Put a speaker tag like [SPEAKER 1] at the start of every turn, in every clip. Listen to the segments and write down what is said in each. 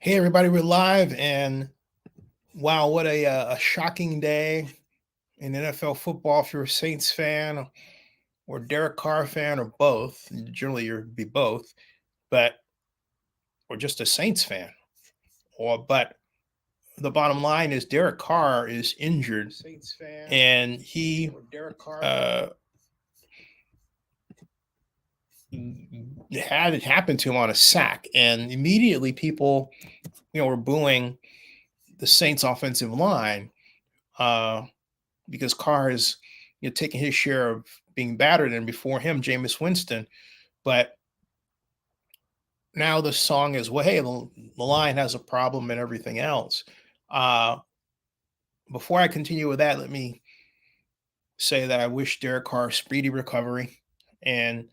[SPEAKER 1] Hey everybody, we're live, and wow, what a shocking day in NFL football. If you're a Saints fan or Derek Carr fan or both, generally you'd be both, but or just a Saints fan. Or but the bottom line is Derek Carr is injured, and he uh, had it happen to him on a sack, and immediately people were booing the Saints offensive line. Because Carr is taking his share of being battered, and before him, Jameis Winston. But now the song is, well, hey, the line has a problem and everything else. Uh, Before I continue with that, let me say that I wish Derek Carr speedy recovery, and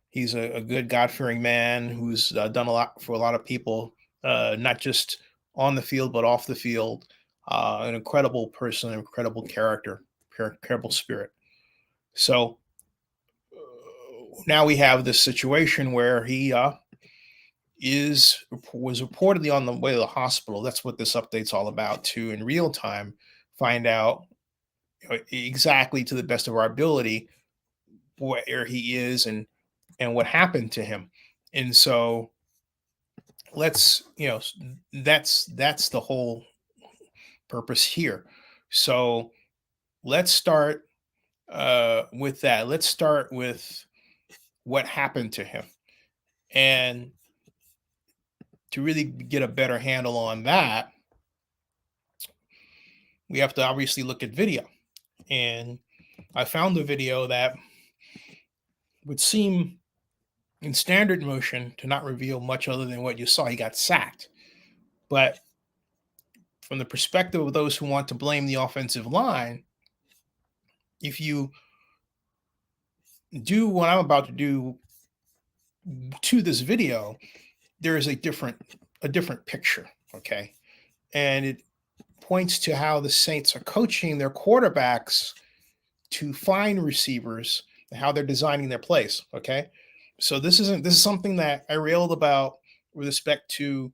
[SPEAKER 1] he's a good, God-fearing man who's done a lot for a lot of people, not just on the field but off the field. An incredible person, incredible character, incredible spirit. So now we have this situation where he was reportedly on the way to the hospital. That's what this update's all about. To in real time find out exactly to the best of our ability where he is and what happened to him. And so let's that's the whole purpose here. So let's start with that. Let's start with what happened to him. And to really get a better handle on that, we have to obviously look at video. And I found a video that would seem in standard motion to not reveal much other than what you saw. He got sacked. But from the perspective of those who want to blame the offensive line, if you do what I'm about to do to this video, there is a different picture. Okay. And it points to how the Saints are coaching their quarterbacks to find receivers and how they're designing their plays. Okay. So this is something that I railed about with respect to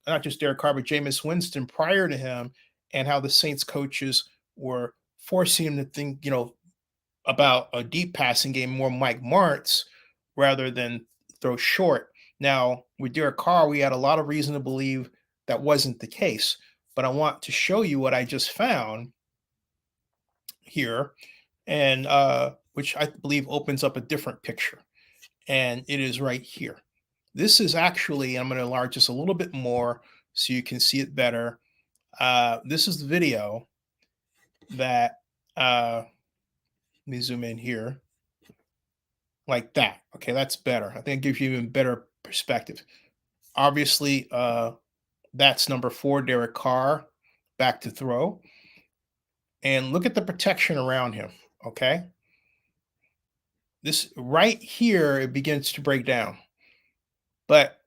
[SPEAKER 1] not just Derek Carr, but Jameis Winston prior to him, and how the Saints coaches were forcing him to think, about a deep passing game, more Mike Martz rather than throw short. Now, with Derek Carr, we had a lot of reason to believe that wasn't the case. But I want to show you what I just found here, and which I believe opens up a different picture. And it is right here. This is actually, I'm going to enlarge this a little bit more so you can see it better. This is the video that, let me zoom in here, like that. Okay, that's better. I think it gives you even better perspective. Obviously, that's number 4, Derek Carr, back to throw. And look at the protection around him, okay? This right here, it begins to break down. But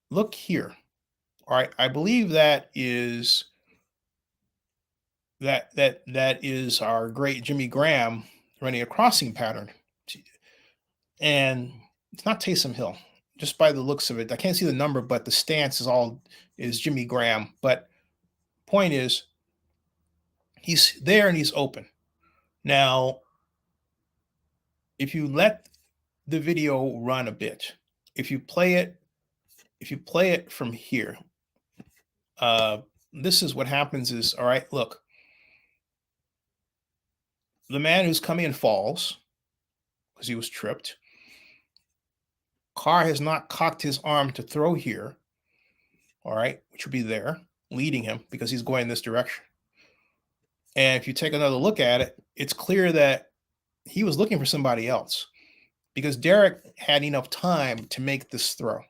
[SPEAKER 1] look here. All right, I believe that is our great Jimmy Graham running a crossing pattern. And it's not Taysom Hill, just by the looks of it. I can't see the number, but the stance is Jimmy Graham. But point is, he's there and he's open. Now, if you let the video run a bit, if you play it from here, this is what happens is, all right, look, the man who's coming in falls because he was tripped. Carr has not cocked his arm to throw here, all right, which would be there, leading him because he's going this direction. And if you take another look at it, it's clear that he was looking for somebody else because Derek had enough time to make this throw.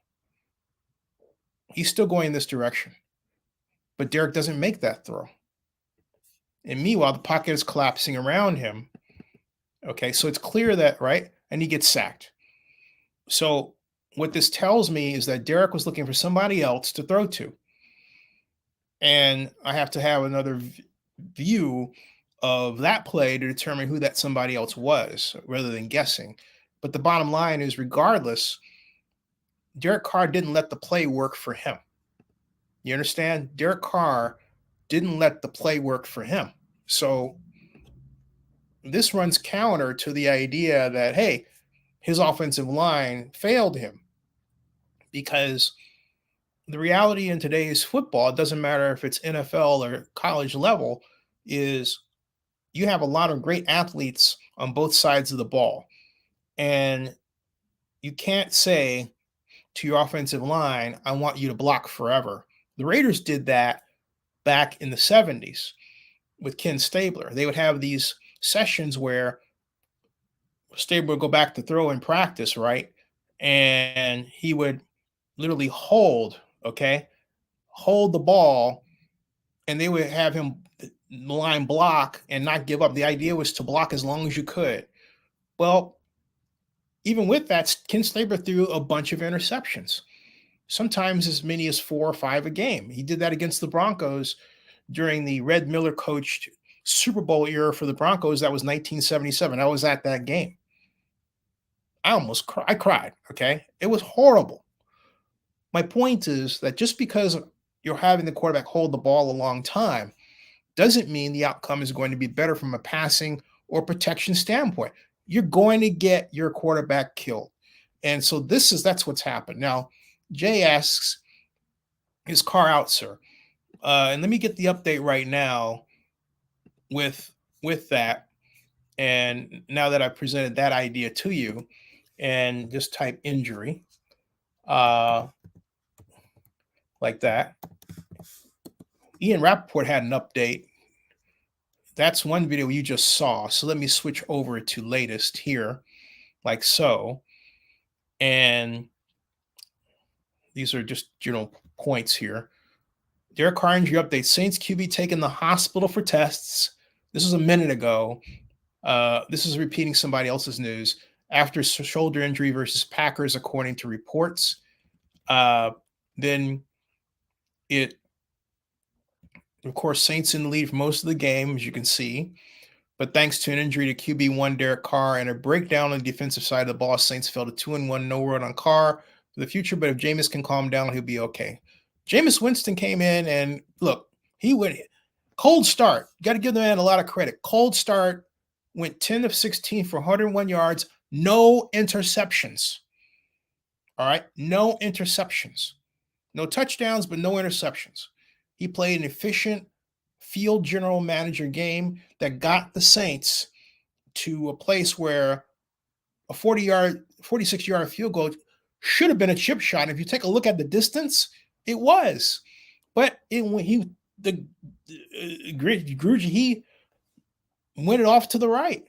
[SPEAKER 1] He's still going this direction, but Derek doesn't make that throw. And meanwhile, the pocket is collapsing around him. Okay, so it's clear that, right? And he gets sacked. So what this tells me is that Derek was looking for somebody else to throw to. And I have to have another view of that play to determine who that somebody else was rather than guessing. But the bottom line is, regardless, Derek Carr didn't let the play work for him. You understand? Derek Carr didn't let the play work for him. So this runs counter to the idea that, hey, his offensive line failed him, because the reality in today's football, it doesn't matter if it's NFL or college level, is you have a lot of great athletes on both sides of the ball. And you can't say to your offensive line, I want you to block forever. The Raiders did that back in the 70s with Ken Stabler. They would have these sessions where Stabler would go back to throw in practice, right? And he would literally hold the ball, and they would have him line block and not give up. The idea was to block as long as you could. Well, even with that, Ken Stabler threw a bunch of interceptions, sometimes as many as 4 or 5 a game. He did that against the Broncos during the Red Miller coached Super Bowl era for the Broncos. That was 1977. I was at that game. I cried. Okay. It was horrible. My point is that just because you're having the quarterback hold the ball a long time doesn't mean the outcome is going to be better from a passing or protection standpoint. You're going to get your quarterback killed. And so that's what's happened. Now, Jay asks, is Carr out, sir? And let me get the update right now with that. And now that I've presented that idea to you, and just type injury, like that. Ian Rappaport had an update. That's one video you just saw. So let me switch over to latest here, like so. And these are just general points here. Derek Carr injury update. Saints QB taken the hospital for tests. This was a minute ago. This is repeating somebody else's news. After shoulder injury versus Packers, according to reports. Then it, of course, Saints in the lead for most of the game, as you can see. But thanks to an injury to QB1 Derek Carr and a breakdown on the defensive side of the ball, Saints fell to 2-1, no word on Carr for the future. But if Jameis can calm down, he'll be okay. Jameis Winston came in and look, he went cold start. Got to give the man a lot of credit. Cold start, went 10 of 16 for 101 yards, no interceptions. All right, no interceptions. No touchdowns, but no interceptions. He played an efficient field general manager game that got the Saints to a place where a 46-yard field goal should have been a chip shot. And if you take a look at the distance, it was. But he went it off to the right.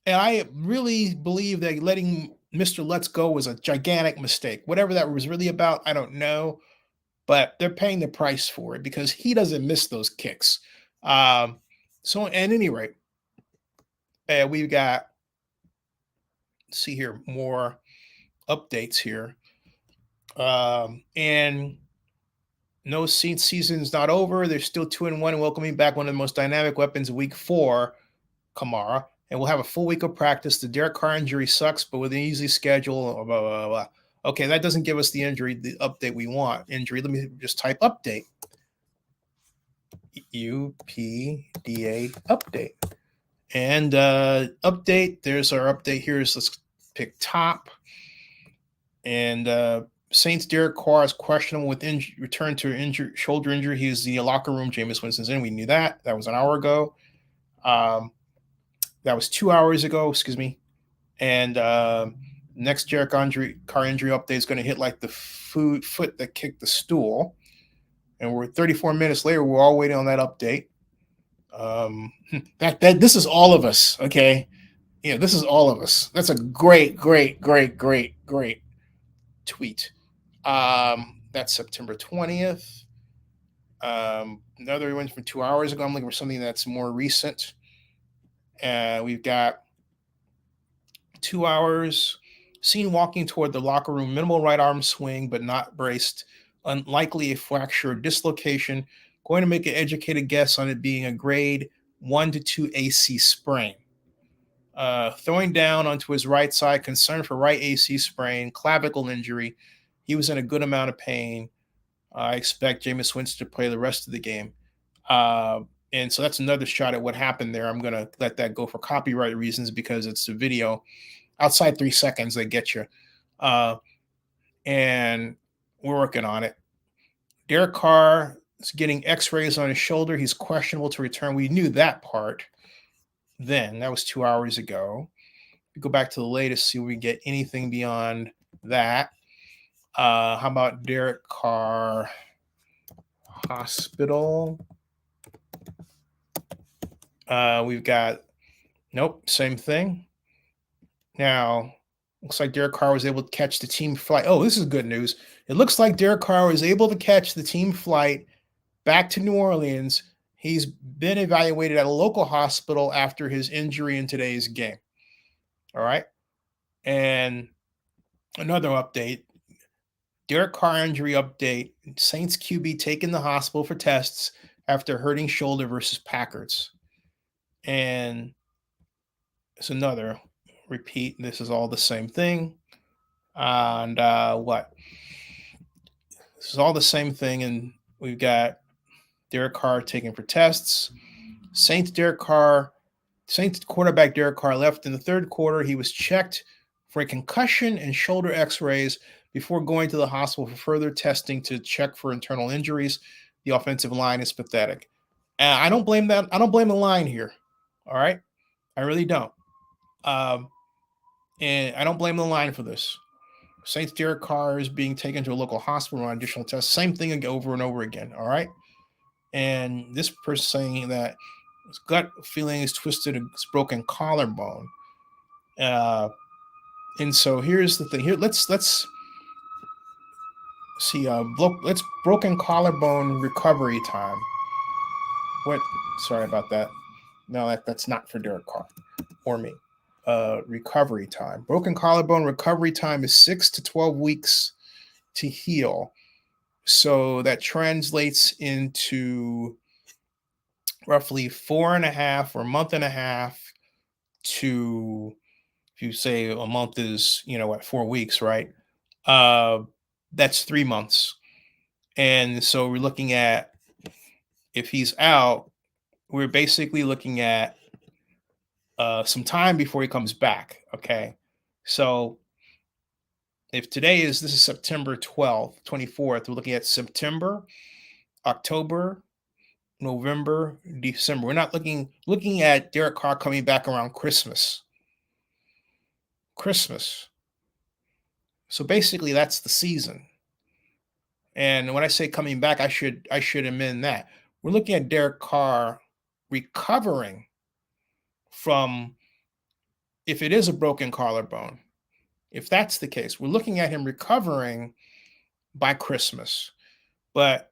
[SPEAKER 1] And I really believe that letting Mr. Let's Go was a gigantic mistake. Whatever that was really about, I don't know. But they're paying the price for it because he doesn't miss those kicks. So at any rate, we've got, let's see here, more updates here. And no season's not over. They're still 2-1 and welcoming back one of the most dynamic weapons week 4, Kamara. And we'll have a full week of practice. The Derek Carr injury sucks, but with an easy schedule, blah, blah, blah. Okay, that doesn't give us the update we want. Injury, let me just type update. UPDA update. And update, there's our update here. Let's pick top. And Saints Derek Carr is questionable with return to shoulder injury. He's the locker room. Jameis Winston's in. We knew that. That was an hour ago. That was 2 hours ago, excuse me. And next Derek Carr injury update is going to hit like the foot that kicked the stool. And we're 34 minutes later. We're all waiting on that update. This is all of us, okay? Yeah, this is all of us. That's a great tweet. That's September 20th. Another one from 2 hours ago. I'm looking for something that's more recent. We've got 2 hours. Seen walking toward the locker room, minimal right arm swing, but not braced. Unlikely a fracture or dislocation. Going to make an educated guess on it being a grade 1 to 2 AC sprain. Throwing down onto his right side, concern for right AC sprain, clavicle injury. He was in a good amount of pain. I expect Jameis Winston to play the rest of the game. Uh, and so that's another shot at what happened there. I'm going to let that go for copyright reasons because it's a video outside 3 seconds they get you. Uh, and we're working on it. Derek Carr is getting x-rays on his shoulder. He's questionable to return. We knew that part then. That was 2 hours ago. We go back to the latest, see if we get anything beyond that. How about Derek Carr Hospital? We've got, nope, same thing. Now, looks like Derek Carr was able to catch the team flight. Oh, this is good news. It looks like Derek Carr was able to catch the team flight back to New Orleans. He's been evaluated at a local hospital after his injury in today's game. All right. And another update, Derek Carr injury update. Saints QB taken the hospital for tests after hurting shoulder versus Packers. And it's another repeat. This is all the same thing. And what? This is all the same thing. And we've got Derek Carr taken for tests. Saints quarterback Derek Carr left in the third quarter. He was checked for a concussion and shoulder x-rays before going to the hospital for further testing to check for internal injuries. The offensive line is pathetic. And I don't blame that. I don't blame the line here. All right. I really don't. And I don't blame the line for this. Saints Derek Carr is being taken to a local hospital on additional tests. Same thing over and over again. All right. And this person saying that his gut feeling is twisted, it's broken collarbone. And so here's the thing. Here, let's see. Let's broken collarbone recovery time. What? Sorry about that. No, that's not for Derek Carr or me. Recovery time. Broken collarbone recovery time is 6 to 12 weeks to heal. So that translates into roughly 4.5 or a month and a half to, if you say a month is, 4 weeks, right? That's 3 months. And so we're looking at, if he's out, we're basically looking at some time before he comes back. Okay. So if this is September 12th, 24th, we're looking at September, October, November, December. We're not looking at Derek Carr coming back around Christmas. So basically that's the season. And when I say coming back, I should amend that. We're looking at Derek Carr recovering from, if it is a broken collarbone. If that's the case, we're looking at him recovering by Christmas. But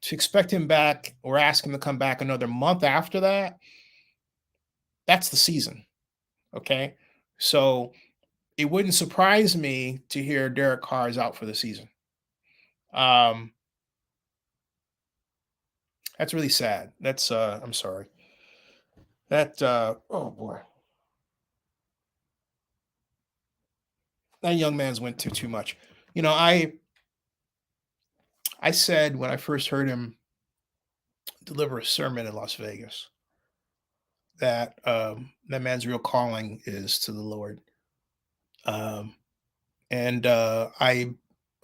[SPEAKER 1] to expect him back or ask him to come back another month after that, that's the season. Okay. So it wouldn't surprise me to hear Derek Carr is out for the season. That's really sad. That's I'm sorry. That oh boy. That young man's went too much. I said when I first heard him deliver a sermon in Las Vegas that that man's real calling is to the Lord. And I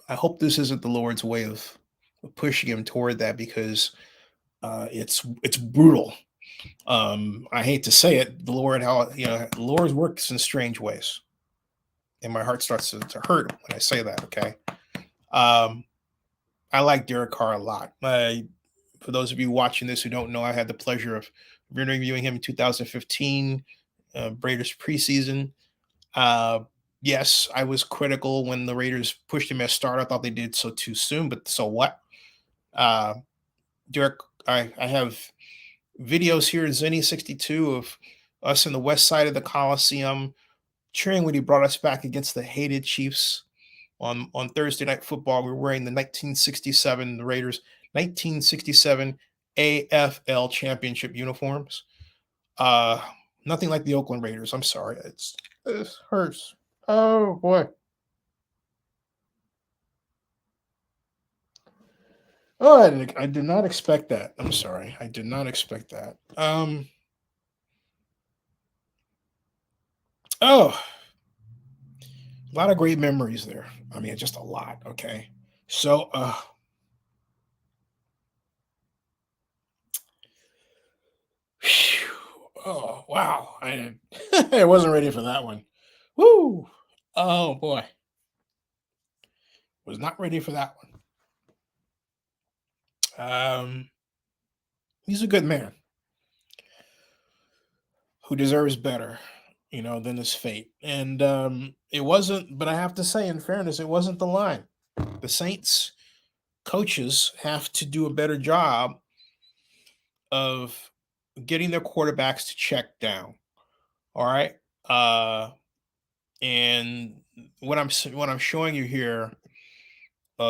[SPEAKER 1] hope this isn't the Lord's way of pushing him toward that, because it's brutal. I hate to say it, the Lord works in strange ways, and my heart starts to hurt when I say that. Okay. I like Derek Carr a lot. For those of you watching this who don't know, I had the pleasure of interviewing him in 2015, Raiders preseason. Yes, I was critical when the Raiders pushed him as starter. I thought they did so too soon, but so what? Derek, I have videos here in Zenny 62 of us in the west side of the Coliseum cheering when he brought us back against the hated Chiefs on Thursday Night Football. We were wearing the 1967, the Raiders 1967 AFL championship uniforms. Nothing like the Oakland Raiders. I'm sorry. It hurts. Oh boy. Oh, I did not expect that. I'm sorry. I did not expect that. Oh, a lot of great memories there. I mean, just a lot. Okay. So, phew, oh, wow. I wasn't ready for that one. Woo. Oh, boy. Was not ready for that one. He's a good man who deserves better, than his fate. And it wasn't, but I have to say, in fairness, it wasn't the line. The Saints coaches have to do a better job of getting their quarterbacks to check down. All right. And what I'm showing you here,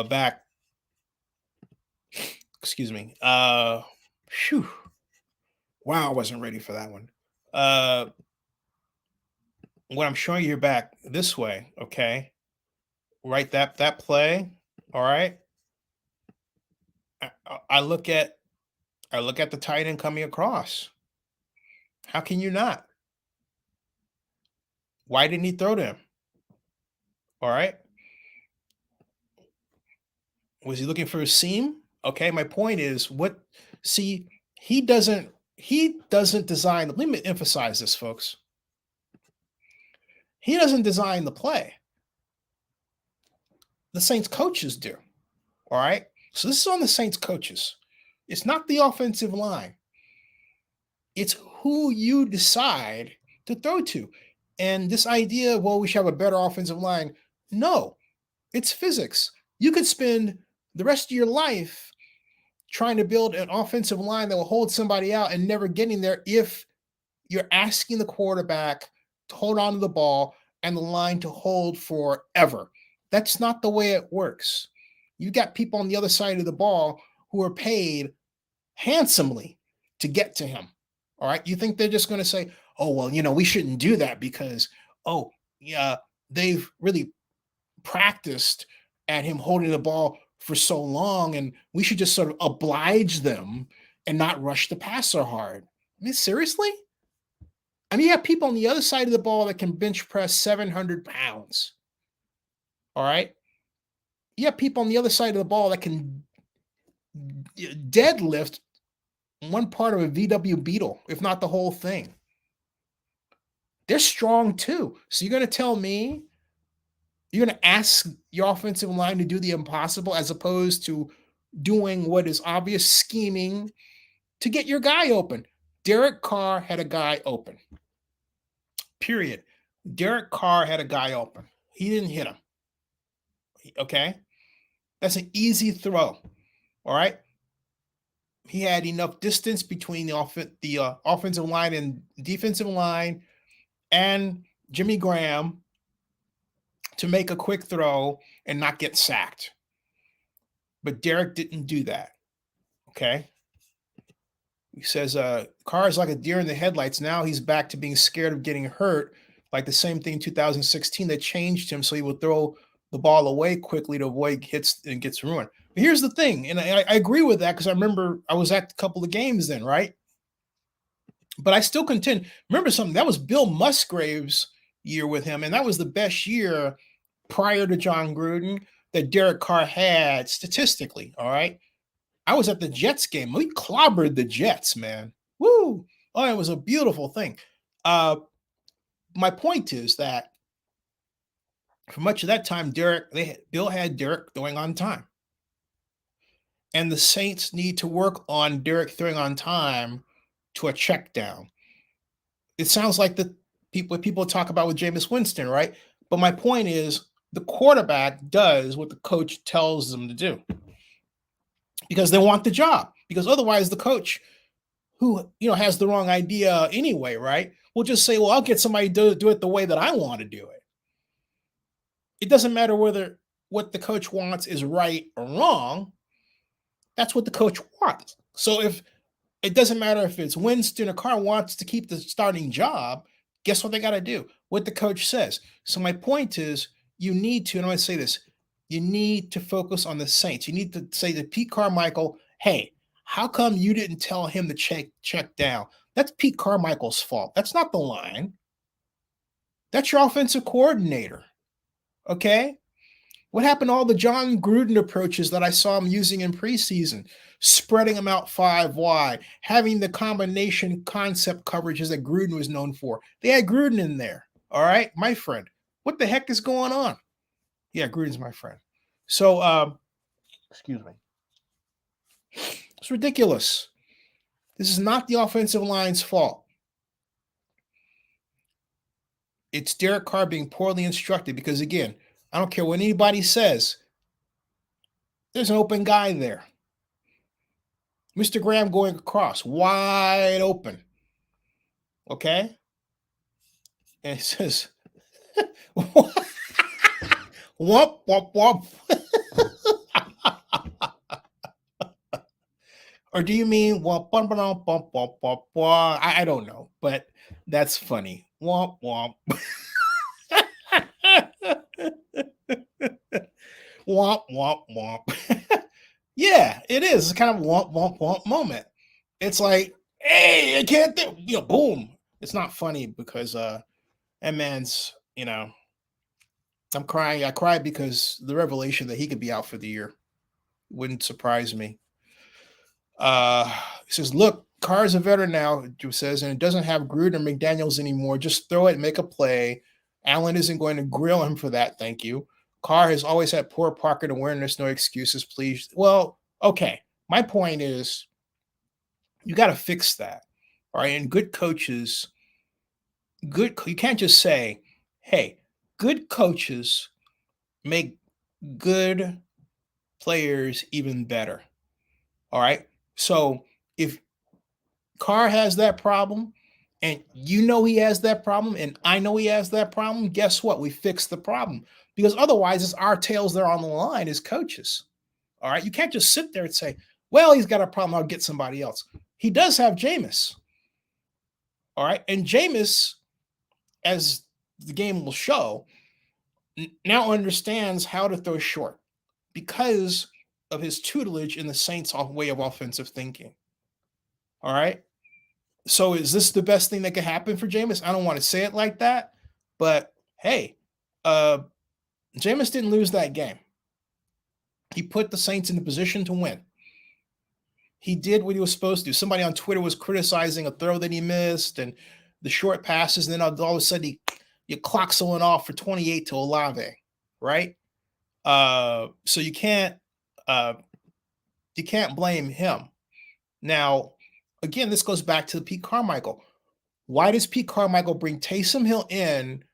[SPEAKER 1] back, excuse me. Phew, wow, I wasn't ready for that one. Uh, what I'm showing you here back this way, okay? Right, that play. All right. I look at the tight end coming across. How can you not? Why didn't he throw to him? All right. Was he looking for a seam? Okay, my point is what see, he doesn't design, let me emphasize this, folks. He doesn't design the play. The Saints coaches do. All right. So this is on the Saints coaches. It's not the offensive line. It's who you decide to throw to. And this idea, well, we should have a better offensive line. No, it's physics. You could spend the rest of your life trying to build an offensive line that will hold somebody out and never getting there if you're asking the quarterback to hold on to the ball and the line to hold forever. That's not the way it works. You got people on the other side of the ball who are paid handsomely to get to him. All right. You think they're just going to say, oh, well, we shouldn't do that because, oh, yeah, they've really practiced at him holding the ball for so long, and we should just sort of oblige them and not rush the passer hard. I mean, seriously? I mean, you have people on the other side of the ball that can bench press 700 pounds. All right. You have people on the other side of the ball that can deadlift one part of a VW Beetle, if not the whole thing. They're strong too. So you're going to tell me you're going to ask your offensive line to do the impossible as opposed to doing what is obvious scheming to get your guy open. Derek Carr had a guy open. Period. Derek Carr had a guy open. He didn't hit him. Okay? That's an easy throw. All right? He had enough distance between the offensive line and defensive line and Jimmy Graham to make a quick throw and not get sacked. But Derek didn't do that. Okay? He says, Carr is like a deer in the headlights. Now he's back to being scared of getting hurt, like the same thing in 2016 that changed him so he would throw the ball away quickly to avoid hits and gets ruined. But here's the thing, and I agree with that because I remember I was at a couple of games then, right? But I still contend. Remember something, that was Bill Musgrave's year with him, and that was the best year prior to John Gruden that Derek Carr had statistically. All right. I was at the Jets game. We clobbered the Jets, man. Woo! Oh, it was a beautiful thing. My point is that for much of that time, Bill had Derek throwing on time, and the Saints need to work on Derek throwing on time to a check down. It sounds like the people talk about with Jameis Winston, right? But my point is the quarterback does what the coach tells them to do because they want the job. Because otherwise, the coach who has the wrong idea anyway, right? Will just say, "Well, I'll get somebody to do it the way that I want to do it." It doesn't matter whether what the coach wants is right or wrong. That's what the coach wants. So if it doesn't matter if it's Winston or Carr wants to keep the starting job, guess what they got to do? What the coach says. So my point is, you need to, and I want to say this, You need to focus on the Saints. You need to say to Pete Carmichael, hey, how come you didn't tell him to check down? That's Pete Carmichael's fault. That's not the line. That's your offensive coordinator. Okay? What happened to all the John Gruden approaches that I saw him using in preseason? Spreading them out 5 wide, having the combination concept coverages that Gruden was known for. They had Gruden in there. All right, my friend. What the heck is going on? Yeah, Gruden's my friend. So, excuse me. It's ridiculous. This is not the offensive line's fault. It's Derek Carr being poorly instructed because, again, I don't care what anybody says. There's an open guy there. Mr. Graham going across, wide open. Okay? And it says, womp, womp, womp. Or do you mean womp, womp, womp, womp, womp, womp, womp? I don't know, but that's funny. Womp, womp. Womp, womp, womp. Yeah, it is. It's kind of a womp, womp, womp moment. It's like, hey, I can't think, boom. It's not funny because that man's, I'm crying. I cried because the revelation that he could be out for the year wouldn't surprise me. He says, look, Carr's a veteran now, Drew says, and it doesn't have Gruden or McDaniels anymore. Just throw it and make a play. Allen isn't going to grill him for that. Thank you. Carr has always had poor pocket awareness. No excuses, please. Well, okay. My point is you got to fix that. All right. And good coaches, you can't just say, hey, good coaches make good players even better. All right. So if Carr has that problem, and he has that problem, and I know he has that problem, guess what? We fix the problem. Because otherwise, it's our tails that are on the line as coaches. All right. You can't just sit there and say, well, he's got a problem. I'll get somebody else. He does have Jameis. All right. And Jameis, as the game will show, now understands how to throw short because of his tutelage in the Saints' way of offensive thinking. All right. So is this the best thing that could happen for Jameis? I don't want to say it like that, but hey, Jameis didn't lose that game. He put the Saints in the position to win. He did what he was supposed to do. Somebody on Twitter was criticizing a throw that he missed and the short passes, and then all of a sudden you clock someone off for 28 to Olave, right? So you can't blame him. Now, again, this goes back to Pete Carmichael. Why does Pete Carmichael bring Taysom Hill in?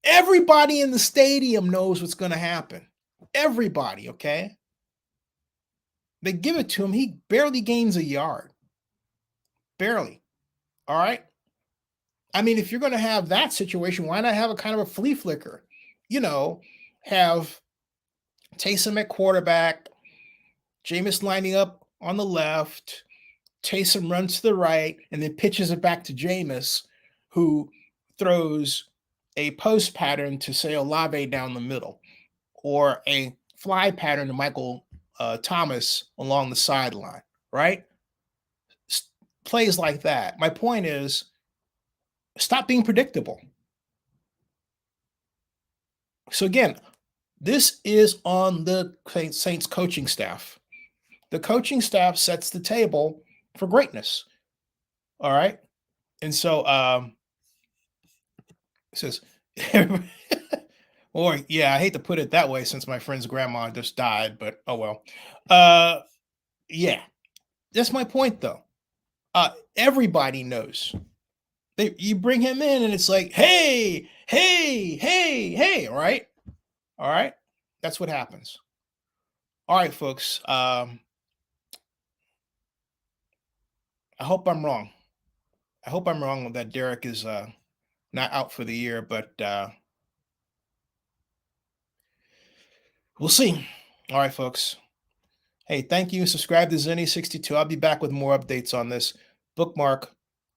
[SPEAKER 1] Everybody in the stadium knows what's going to happen. Everybody, okay? They give it to him. He barely gains a yard. Barely. All right? I mean, if you're going to have that situation, why not have a kind of a flea flicker? Have Taysom at quarterback, Jameis lining up on the left, Taysom runs to the right, and then pitches it back to Jameis, who throws a post pattern to, say, Olave down the middle, or a fly pattern to Michael Thomas along the sideline, right? Plays like that. My point is, stop being predictable. So again, this is on the Saints coaching staff. The coaching staff sets the table for greatness. All right. And so it says, or yeah, I hate to put it that way since my friend's grandma just died, but oh well. Yeah, that's my point though. Everybody knows. You bring him in and it's like, hey, all right. All right. That's what happens. All right, folks. I hope I'm wrong. I hope I'm wrong that Derek is not out for the year, but we'll see. All right, folks. Hey, thank you. Subscribe to Zenny62. I'll be back with more updates on this. Bookmark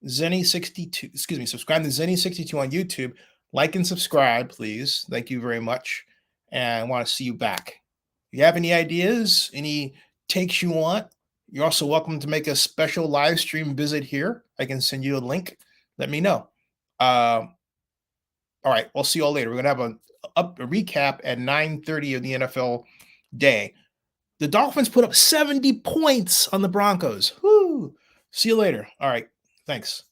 [SPEAKER 1] Zenny62. Subscribe to Zenny62 on YouTube. Like and subscribe, please. Thank you very much. and I want to see you back. If you have any ideas, any takes you want, you're also welcome to make a special live stream visit here. I can send you a link. Let me know. All right, we'll see you all later. We're going to have a recap at 9:30 of the NFL day. The Dolphins put up 70 points on the Broncos. Woo! See you later. All right, thanks.